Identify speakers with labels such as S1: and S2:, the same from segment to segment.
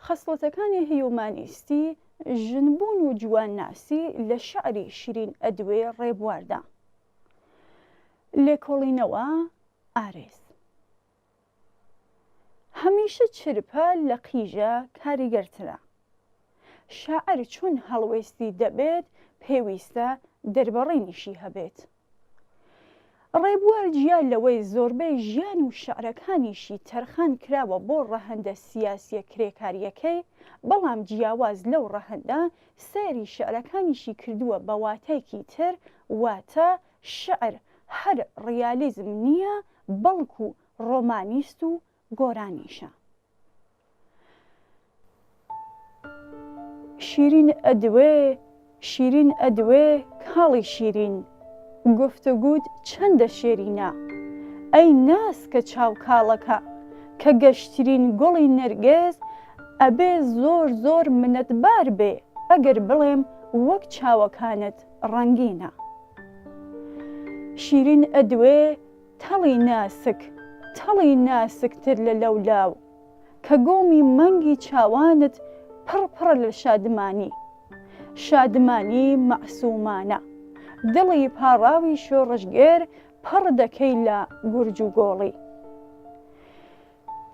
S1: خەسڵەتەکانی هیومانیستی ژنبوون و جوانناسی لە شعری شیرین ئەدوێ ڕێبواردا. لێکۆڵینەوە ئارێز. هەمیشە چرپە لە قیژە کاریگەرترە. شاعر چۆن هەڵوێستی دەبێت پێویستە دەربڕینیشی هەبێت. ڕێبوار گیان لەوەی زۆربەی ژیان و شعرەکانیشی تەرخان کراوە بۆ ڕەهەندە سیاسیە کرێکاریەکەی، بەڵام جیاواز لەو ڕەهەندە سەیری شعرەکانیشی کردووە بە واتایکی تر، واتە شعر هەر ڕیالیزم نییە بەڵکو ڕۆمانیست و گۆرانیشە. شیرین ئەدوێ، شیرین ئەدوێ کاڵی شیرین، گفتوگوت چەندە شێرینە، ئەی ناسکە چاو کاڵەکە کە گەشترین گوڵی نەرگێز، ئەبێ زۆر زۆر منەتبار بێ ئەگەر بڵێم وەک چاوەکانت ڕەنگینە. شیرین ئەدوێ تەڵی ناسک، تەڵی ناسکتر لە لەولاو، کە گۆمی مەنگی چاوانت پڕپڕە لە شادمانی، شادمانی مەعسوومانە، دڵی پاڕاوی شۆڕژگێر پڕ دەکەی لە گورج و گۆڵی.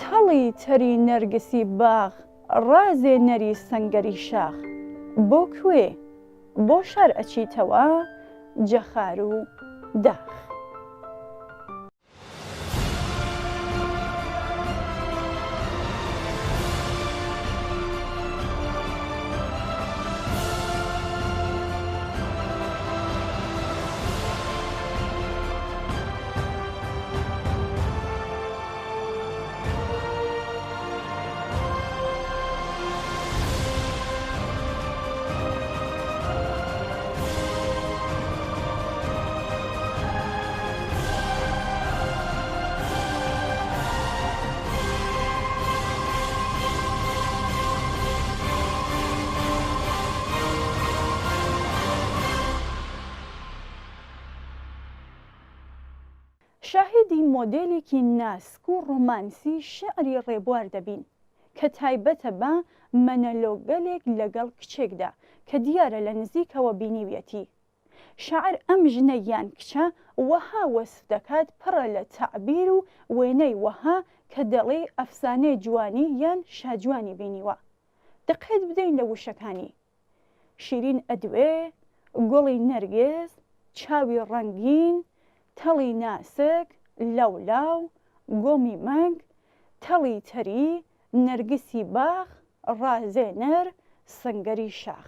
S1: تەڵی تەری نەرگسی باغ، ڕازێ نەری سەنگەری شاخ، بۆ کوێ بۆ شار ئەچیتەوە جەخار و داخ. شاهدی مۆدێلێکی ناسک و ڕۆمانسی شعری ڕێبوار دەبین کە تایبەتە بە مەنەلۆگەلێک لەگەڵ کچێکدا کە دیارە لە نزیکەوە بینیویەتی. شاعر ئەم ژنە یان کچە وەها وەسف دەکات پڕە لە تەعبیر و وێنەی وەها کە دەڵێ ئەفسانەی جوانی یان شاجوانی بینیوە. دقت بدەین لە وشەکانی: شیرین ئەدوێ، گوڵی نەرگێز، چاوی ڕەنگین، تەڵی ناسک، لەولاو، گۆمی مەنگ، تەڵی تەری، نەرگسی باخ، ڕازێنەر، سەنگەری شاخ.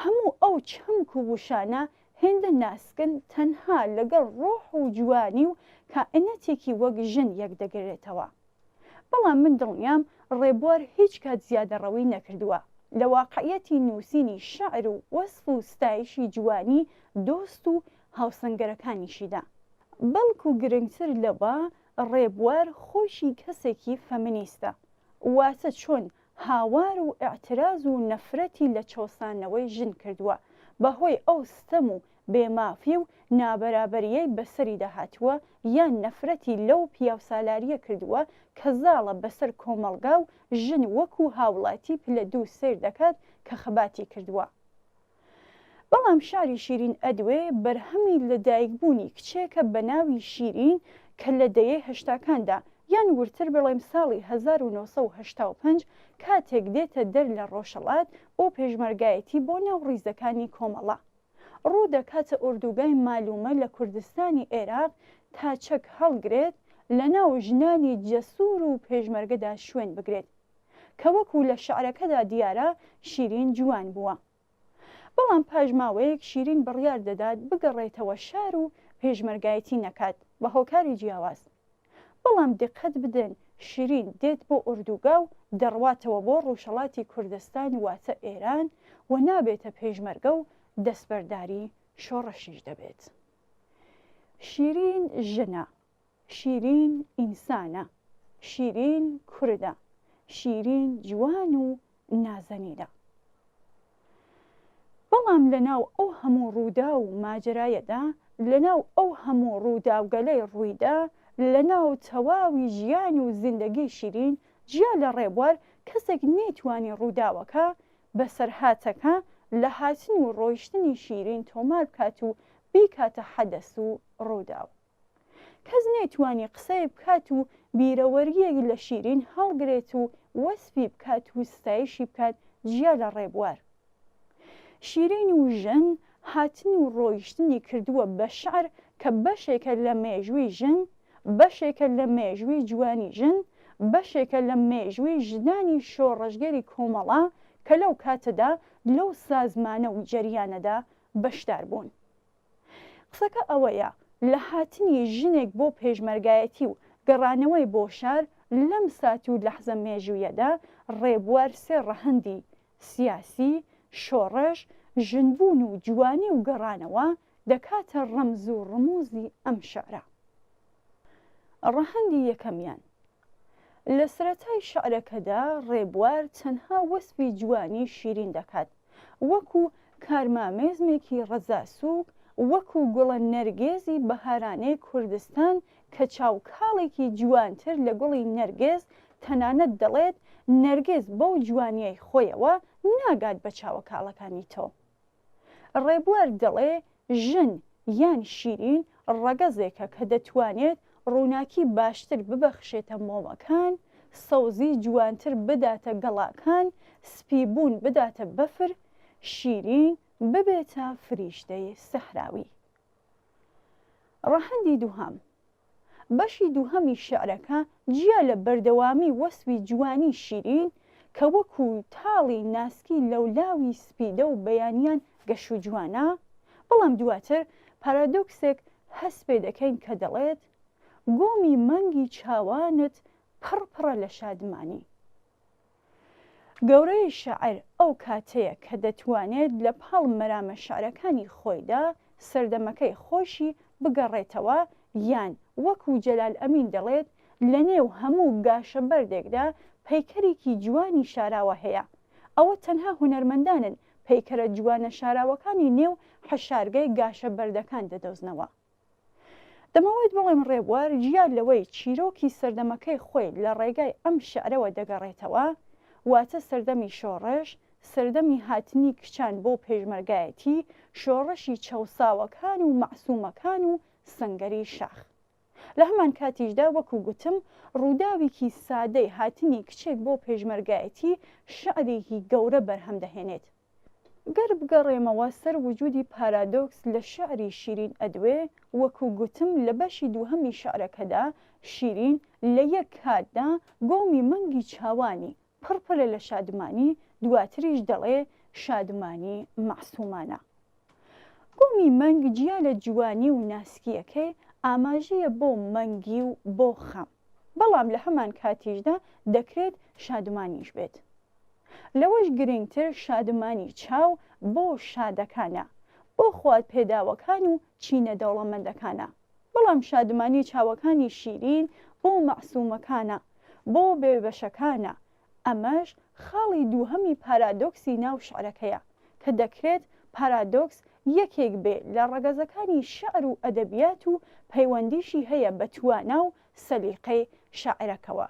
S1: هەموو ئەو چەمک و وشانە هێندە ناسکن تەنها لەگەڵ ڕۆح و جوانی و کائینەتێکی وەک ژن یەک دەگرێتەوە. بەڵام من دڵنیام ڕێبوار هیچ کات زیادەڕەوی نەکردووە لە واقعیەتی نووسینی شەعر و وەسف و ستایشی جوانی دۆست و هاوسەنگەرەکانیشیدا. بەڵکو گرنگتر لەوە ڕێبوار خۆشی کەسێکی فەمینیستە، واتە چۆن هاوار و ئاعتراز و نەفرەتی لە چۆسانەوەی ژن کردووە بەهۆی ئەو ستەم و بێمافی و نابەرابەریەی بەسەری داهاتووە، یان نەفرەتی لەو پیاوسالاریە کردووە کە زاڵە بەسەر کۆمەڵگا و ژن وەکو هاوڵاتی پلە دوو سیر دەکات کە خەباتی کردووە. بەڵام شاری شیرین ئەدوێ بەرهەمی لەدایکبوونی کچێکە بە ناوی شیرین کە لە دەیەی هەشتاکاندا یان ورتر بڵێم ساڵی 1985 کاتێک دێتە دەر لە ڕۆژهەڵات بۆ پێشمەرگایەتی بۆ ناو ڕیزەکانی کۆمەڵە. ڕوو دەکاتە ئوردوگای مالومە لە کوردستانی عێراق تا چەک هەڵگرێت لە ناو ژنانی جەسوور و پێشمەرگەدا شوێن بگرێت کە وەکو لە شعرەکەدا دیارە شیرین جوان بووە. بەڵام پاژماوەیەک شیرین بڕیار دەدات بگەڕێتەوە شار و پێشمەرگایەتی نەکات بە هۆکاری جیاواز. بەڵام دقت بدەن شیرین دێت بۆ ئوردوگا و دەڕواتەوە بۆ ڕۆژهەڵاتی کوردستان واتە ئێران و نابێتە پێشمەرگە و دەستبەرداری شۆڕەشیش دەبێت. شیرین ژنە، شیرین ئینسانە، شیرین کوردە، شیرین جوان و نازەنینە. بەڵام لەناو ئەو هەموو ڕوودا و ماجرایەدا، لەناو ئەو هەموو ڕووداوگەلەی ڕوویدا، لەناو تەواوی ژیان و زیندەگی شیرین جیا لە ڕێبوار کەسێک نەیتوانی ڕووداوەکە بەسەرهاتەکە لە هاتن و ڕۆیشتنی شیرین تۆمار بکات و بیکاتە حەدەس و ڕووداو. کەس نەیتوانی قسەی بکات و بیرەوەریەک لە شیرین هەڵگرێت و وەسفی بکات و ستایشی بکات جیا لە ڕێبوار. شیرین و ژن هاتن و ڕۆیشتنی کردووە بە شعر کە بەشێکە لە مێژووی ژن، بەشێکە لە مێژووی جوانی ژن، بەشێکە لە مێژووی ژنانی شۆڕەژگەری کۆمەڵا کە لەو کاتەدا لەو سازمانە و جەریانەدا بەشدار بوون. قسەکە ئەوەیە لە هاتنی ژنێک بۆ پێشمەرگایەتی و گەڕانەوەی بۆ شار لەم سات و لەحزە مێژوویەدا ڕێبوار سێ ڕەهەندی سیاسی، شۆڕش، ژنبوون و جوانی و گەڕانەوە دەکاتە ڕەمز و ڕموزی ئەم شعرە. ڕەهەندی یەکەمیان لە سەرەتای شعرەکەدا ڕێبوار تەنها وەسفی جوانی شیرین دەکات، وەکو کارمامێزمێکی ڕەزاسووک، وەکو گوڵە نەرگێزی بەهارانەی کوردستان کە چاوکاڵێکی جوانتر لە گوڵی نەرگێز، تەنانەت دەڵێت نەرگێز بەو جوانیەی خۆیەوە ناگات بە چاوەکاڵەکانی تۆ. ڕێبوار دەڵێ ژن یان شیرین ڕەگەزێکە کە دەتوانێت ڕووناکی باشتر ببەخشێتە مۆمەکان، سەوزی جوانتر بداتە گەڵاکان، سپیبوون بداتە بەفر، شیرین ببێتە فریشتەی سەحراوی. ڕەهەندی دووهەم بەشی دووهەمی شعرەکە جیا لە بەردەوامی وەسفی جوانی شیرین کە وەکو تاڵی ناسکی لەولاوی سپیدە و بەیانیان گەش و جوانە، بەڵام دواتر پارادۆکسێک هەست پێ دەکەین کە دەڵێت گۆمی مەنگی چاوانت پڕپڕە لە شادمانی. گەورەی شاعر ئەو کاتەیە کە دەتوانێت لە پاڵ مەرامە شعرەکانی خۆیدا سەردەمەکەی خۆشی بگەڕێتەوە، یان وەکو جەلال ئەمین دەڵێت لە نێو هەموو گاشە بەردێکدا پەیکەرێکی جوانی شاراوە هەیە. ئەوە تەنها هونەرمەندانن پەیکەرە جوانە شاراوەکانی نێو حەشارگەی گاشە بەردەکان دەدۆزنەوە. دەمەوێت بڵێم ڕێبوار جیا لەوەی چیرۆکی سەردەمەکەی خۆی لە ڕێگای ئەم شعرەوە دەگەڕێتەوە، واتە سەردەمی شۆڕش، سەردەمی هاتنی کچان بۆ پێشمەرگایەتی، شۆڕشی چەوساوەکان و مەعسوومەکان و سەنگەری شاخ. لە هەمان کاتیشدا وەکو گوتم ڕووداوێکی سادەی هاتنی کچێک بۆ پێشمەرگایەتی شعرێکی گەورە بەرهەم دەهێنێت. گەر بگەڕێمەوە سەر وجودی پارادۆکس لە شعری شیرین ئەدوێ، وەکو گوتم لە بەشی دووهەمی شعرەکەدا شیرین لە یەک کاتدا گۆمی مەنگی چاوانی پڕپڕە لە شادمانی، دواتریش دەڵێ شادمانی مەعسوومانە. گۆمی مەنگ جیا لە جوانی و ناسکیەکەی ئاماژەیە بۆ مەنگی و بۆ خەم، بەڵام لە هەمان کاتیشدا دەکرێت شادمانیش بێت. لەوەش گرنگتر شادمانی چاو بۆ شادەکانە، بۆ خوات پێداوەکان و چینە دەوڵەمەندەکانە، بەڵام شادمانی چاوەکانی شیرین بۆ مەعسوومەکانە، بۆ بێبەشەکانە. ئەمەش خاڵی دووهەمی پارادۆکسی ناو شعرەکەیە کە دەکرێت پارادۆکس یەکێک بێ لە ڕەگەزەکانی شعر و ئەدەبیات و پەیوەندیشی هەیە بە توانا و سەلیقەی شاعرەکەوە.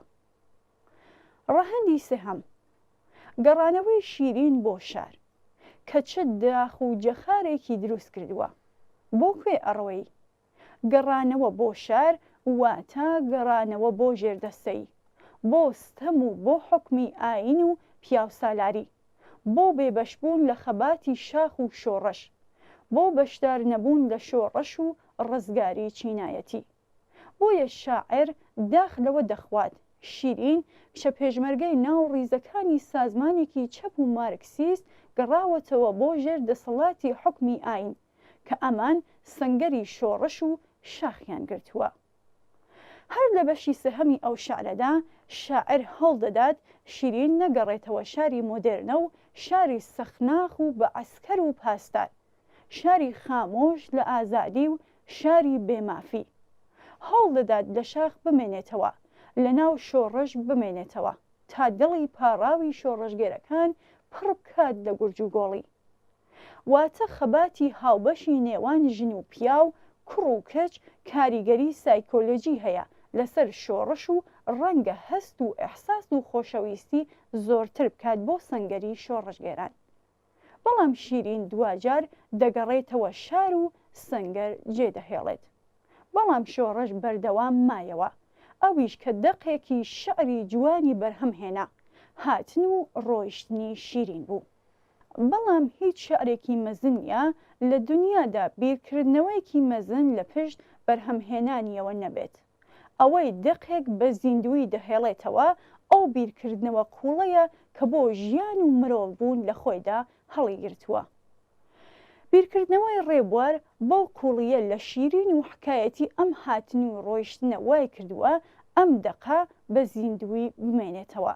S1: ڕەهەندی سێهەم گەڕانەوەی شیرین بۆ شار کە چ داخ و جەخارێکی دروست کردووە. بۆ کوێ ئەڕۆی؟ گەڕانەوە بۆ شار واتە گەڕانەوە بۆ ژێردەسەی، بۆ ستەم و بۆ حکمی ئاین و پیاوسالاری، بۆ بێبەشبوون لە خەباتی شاخ و شۆڕش، بۆ بەشدار نەبوون لە شۆڕش و ڕزگاری چینایەتی. بۆیە شاعر داخ لەوە دەخوات شیرین کە پێشمەرگەی ناو ڕیزەکانی سازمانێکی چەپ و مارکسیست گەڕاوەتەوە بۆ ژێر دەسەڵاتی حکمی ئاین کە ئەمان سەنگەری شۆڕش و شاخیان گرتووە. هەر لە بەشی سەهەمی ئەو شعرەدا شاعر هەڵدەدات شیرین نەگەڕێتەوە شاری مۆدێرنە و شاری سەخناخ و بە عەسکەر و پاسدار، شاری خامۆش لە ئازادی و شاری بێمافی. هەڵدەدات لە شاخ بمێنێتەوە، لە ناو شۆڕش بمێنێتەوە تا دڵی پاڕاوی شۆڕشگێرەکان پڕ بکات لە گورج و گۆڵی. واتە خەباتی هاوبەشی نێوان ژن و پیا و کوڕ و کەچ کاریگەری سایکۆلۆجی هەیە لەسەر شۆڕش و ڕەنگە هەست و ئەحساس و خۆشەویستی زۆرتر بکات بۆ سەنگەری شۆڕژگێران. بەڵام شیرین دوجار دەگەڕێتەوە شار و سەنگەر جێدەهێڵێت. بەڵام شۆڕش بەردەوام مایەوە، ئەویش کە دەقێکی شعری جوانی بەرهەم هێنا، هاتن و ڕۆیشتنی شیرین بوو. بەڵام هیچ شعرێکی مەزن نیە لە دنیادا بیرکردنەوەیەکی مەزن لە پشت بەرهەمهێنانیەوە نەبێت. ئەوەی دەقێک بە زیندوی دەهێڵێتەوە، ئەو بیرکردنەوە قوڵەیە کە بۆ ژیان و مرۆڤ بوون لە خۆیدا هەڵی گرتووە. بیرکردنەوەی ڕێبوار بەو قوڵیە لە شیرین و حکایەتی ئەم هاتن و ڕۆیشتنە وای کردووە ئەم دەقا بە زیندوی بمێنێتەوە،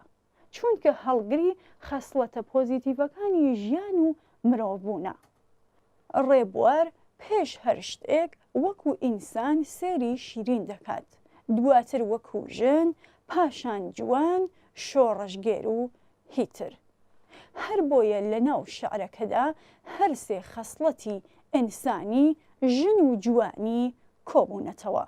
S1: چونکە هەڵگری خەسڵەتە پۆزیتیڤەکانی ژیان و مرۆڤ بوونە. ڕێبوار پێش هەر شتێک وەکو ئینسان سێری شیرین دەکات، دواتر وەکو ژن، پاشان جوان، شۆڕژگێر و هیتر. هەر بۆیە لە ناو شعرەکەدا هەر سێ خەسڵەتی ئینسانی، ژن و جوانی کۆبوونەتەوە.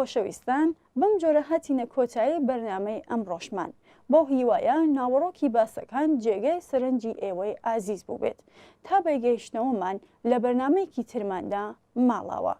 S1: خۆشەویستان بەم جۆرە هاتینە کۆتایی بەرنامەی ئەمڕۆژمان بۆ هیوایە ناوەڕۆکی باسەکان جێگەی سەرنجی ئێوەی ئازیز بوو بێت تا بەیگەیشتنەوەمان لە بەرنامەیەکی ترماندا ماڵاوە.